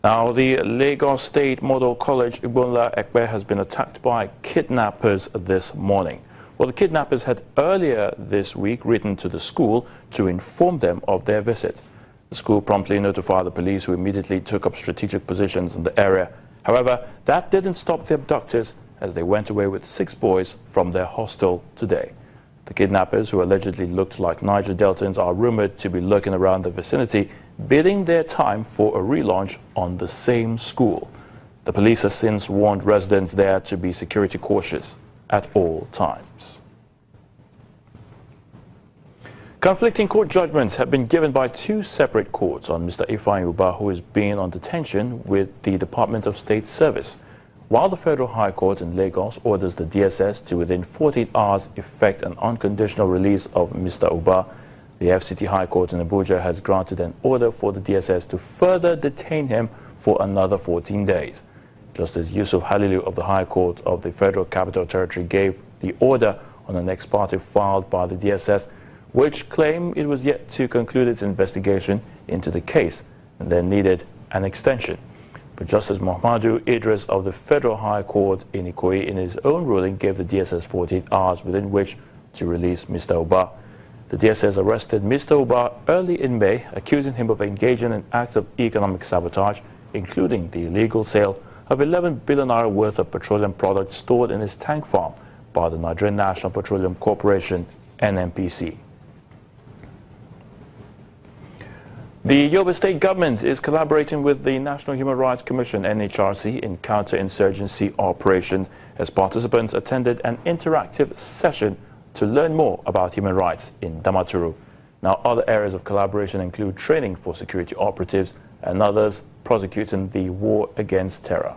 Now, the Lagos State Model College Irregular has been attacked by kidnappers this morning. Well, the kidnappers had earlier this week written to the school to inform them of their visit. The school promptly notified the police, who immediately took up strategic positions in the area. However, that didn't stop the abductors, as they went away with 6 boys from their hostel today. The kidnappers, who allegedly looked like Niger Deltans, are rumored to be lurking around the vicinity, bidding their time for a relaunch on the same school. The police has since warned residents there to be security cautious at all times. Conflicting court judgments have been given by 2 separate courts on Mr. Ifeanyi Ubah, who is being on detention with the Department of State Service. While the Federal High Court in Lagos orders the DSS to within 48 hours effect an unconditional release of Mr. Ubah, the FCT High Court in Abuja has granted an order for the DSS to further detain him for another 14 days. Justice Yusuf Halilu of the High Court of the Federal Capital Territory gave the order on an ex parte filed by the DSS, which claimed it was yet to conclude its investigation into the case and then needed an extension. But Justice Muhammadu Idris of the Federal High Court in Ikoyi, in his own ruling, gave the DSS 48 hours within which to release Mr. Ubah. The DSS arrested Mr. Ubah early in May, accusing him of engaging in acts of economic sabotage, including the illegal sale of 11 billion naira worth of petroleum products stored in his tank farm by the Nigerian National Petroleum Corporation, NNPC. The Yobe State government is collaborating with the National Human Rights Commission, NHRC, in counter-insurgency operations, as participants attended an interactive session to learn more about human rights in Damaturu. Now, other areas of collaboration include training for security operatives and others prosecuting the war against terror.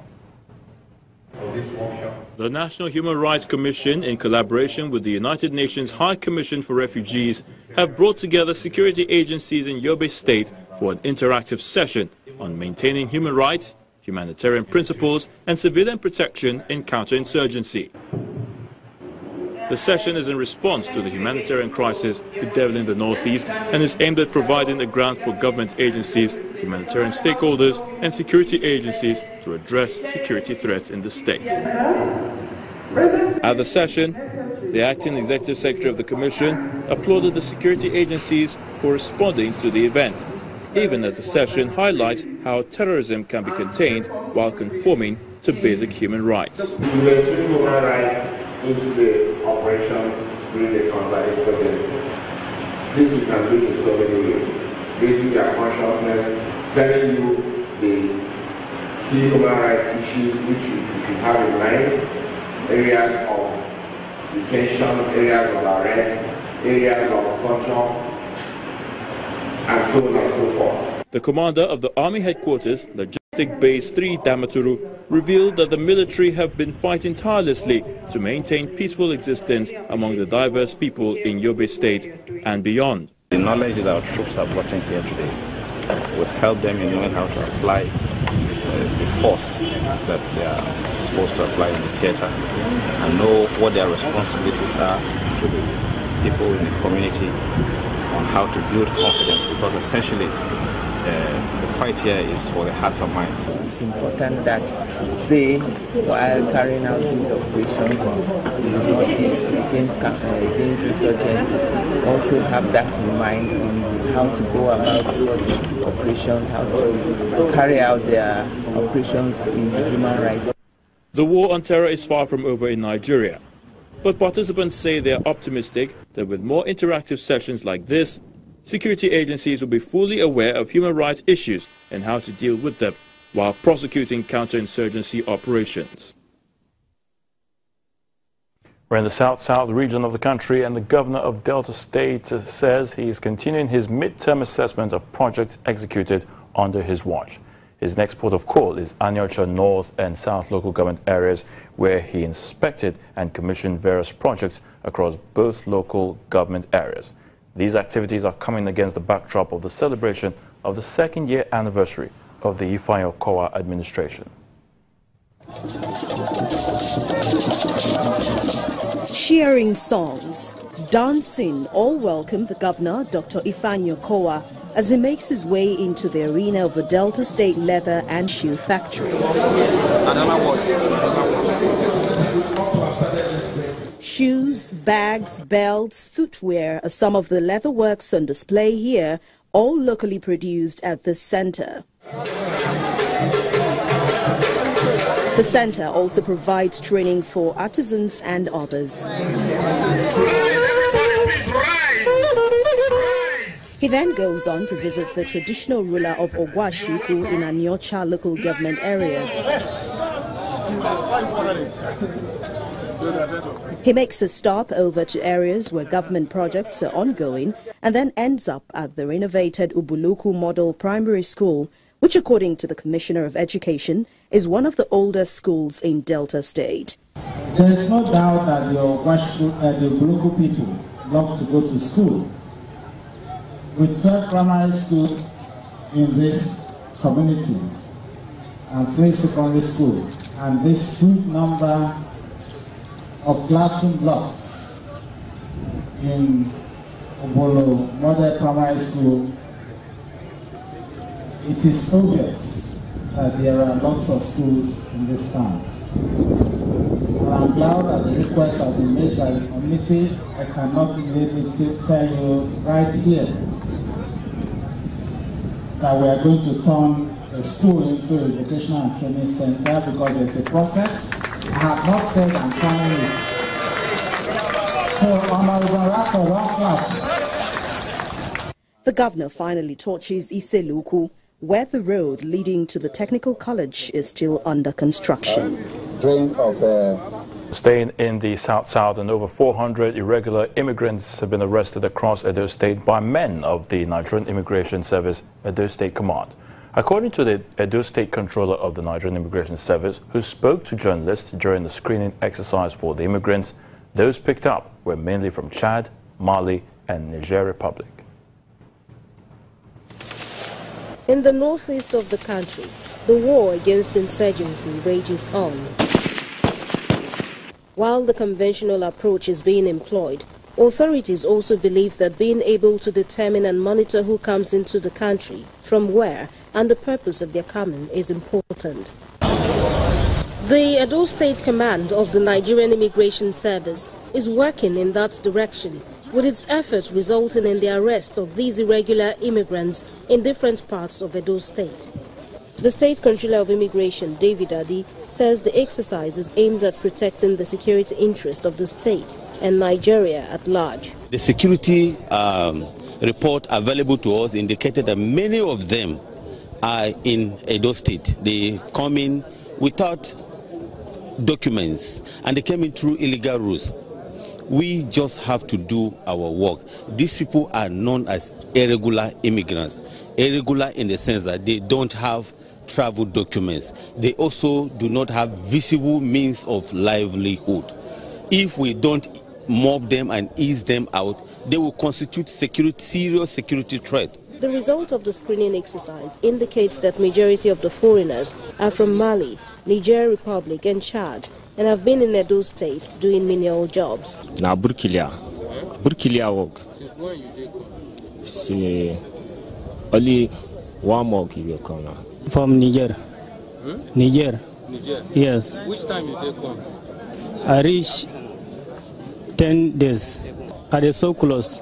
The National Human Rights Commission, in collaboration with the United Nations High Commission for Refugees, have brought together security agencies in Yobe State for an interactive session on maintaining human rights, humanitarian principles, and civilian protection in counterinsurgency. The session is in response to the humanitarian crisis bedeviling the Northeast and is aimed at providing a ground for government agencies, humanitarian stakeholders, and security agencies to address security threats in the state. At the session, the acting executive secretary of the commission applauded the security agencies for responding to the event, even as the session highlights how terrorism can be contained while conforming to basic human rights. Into the operations during the counter-insurgency. This we can do in so many ways. Raising their consciousness, telling you the key human rights issues which you should have in mind, areas of detention, areas of arrest, areas of torture, and so on and so forth. The commander of the Army Headquarters, Logistic Base 3 Damaturu, revealed that the military have been fighting tirelessly to maintain peaceful existence among the diverse people in Yobe State and beyond. The knowledge that our troops are brought in here today will help them in knowing how to apply the force that they are supposed to apply in the theater and know what their responsibilities are to the people in the community on how to build confidence, because essentially the fight here is for the hearts and minds. It's important that they, while carrying out these operations against insurgents, also have that in mind on how to go about such operations, how to carry out their operations in human rights. The war on terror is far from over in Nigeria, but participants say they are optimistic that with more interactive sessions like this, security agencies will be fully aware of human rights issues and how to deal with them while prosecuting counterinsurgency operations. We're in the south-south region of the country, and the governor of Delta State says he is continuing his midterm assessment of projects executed under his watch. His next port of call is Anyocha North and South local government areas, where he inspected and commissioned various projects across both local government areas. These activities are coming against the backdrop of the celebration of the second-year anniversary of the Ifeanyi Okowa administration. Cheering songs, Dancing all welcome the governor, Dr. Ifeanyi Okowa, as he makes his way into the arena of the Delta State Leather and Shoe Factory. Shoes, bags, belts, footwear are some of the leather works on display here, all locally produced at this center. The center also provides training for artisans and others. He then goes on to visit the traditional ruler of Ogwashuku in Anyocha local government area. He makes a stop over to areas where government projects are ongoing and then ends up at the renovated Ubuluku Model Primary School, which according to the Commissioner of Education is one of the oldest schools in Delta State. There is no doubt that the Ubuluku people love to go to school. With 12 primary schools in this community and 3 secondary schools, and this huge number of classroom blocks in Obolo Model Primary School, it is obvious that there are lots of schools in this town. And I'm glad that the request has been made by the community. I cannot really tell you right here that we are going to turn the school into a vocational and training center because there's a process. I have not said I'm planning it. So on our rack of one clap. The governor finally touches Iseluku, where the road leading to the technical college is still under construction. Staying in the southern, over 400 irregular immigrants have been arrested across Edo State by men of the Nigerian Immigration Service Edo State Command. According to the Edo State Controller of the Nigerian Immigration Service, who spoke to journalists during the screening exercise for the immigrants, those picked up were mainly from Chad, Mali and Niger Republic. In the northeast of the country, the war against insurgency rages on. While the conventional approach is being employed, authorities also believe that being able to determine and monitor who comes into the country, from where, and the purpose of their coming is important. The Edo State Command of the Nigerian Immigration Service is working in that direction, with its efforts resulting in the arrest of these irregular immigrants in different parts of Edo State. The State Controller of Immigration, David Adi, says the exercise is aimed at protecting the security interest of the state and Nigeria at large. The security report available to us indicated that many of them are in Edo State. They come in without documents and they came in through illegal routes. We just have to do our work. These people are known as irregular immigrants. Irregular in the sense that they don't have travel documents. They also do not have visible means of livelihood. If we don't mob them and ease them out, they will constitute serious security threat. The result of the screening exercise indicates that majority of the foreigners are from Mali, Niger Republic and Chad, and have been in Edo State doing menial jobs. Now Burkilia work. Since when you did come? See, only 1 month you will come now. From Niger. Niger. Niger? Yes. Which time you did come? I reached 10 days. I dey so close.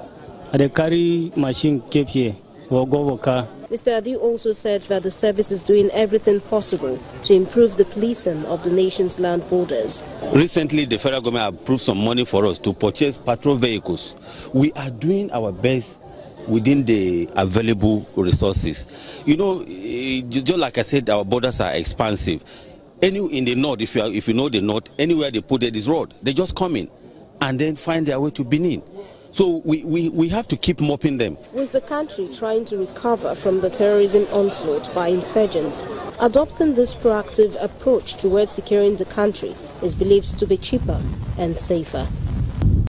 I dey carry machine keep here. Mr. Adi also said that the service is doing everything possible to improve the policing of the nation's land borders. Recently, the federal government approved some money for us to purchase patrol vehicles. We are doing our best within the available resources. You know, just like I said, our borders are expansive. In the north, if you know the north, anywhere they put it is road. They just come in and then find their way to Benin. So we have to keep mopping them. With the country trying to recover from the terrorism onslaught by insurgents, adopting this proactive approach towards securing the country is believed to be cheaper and safer.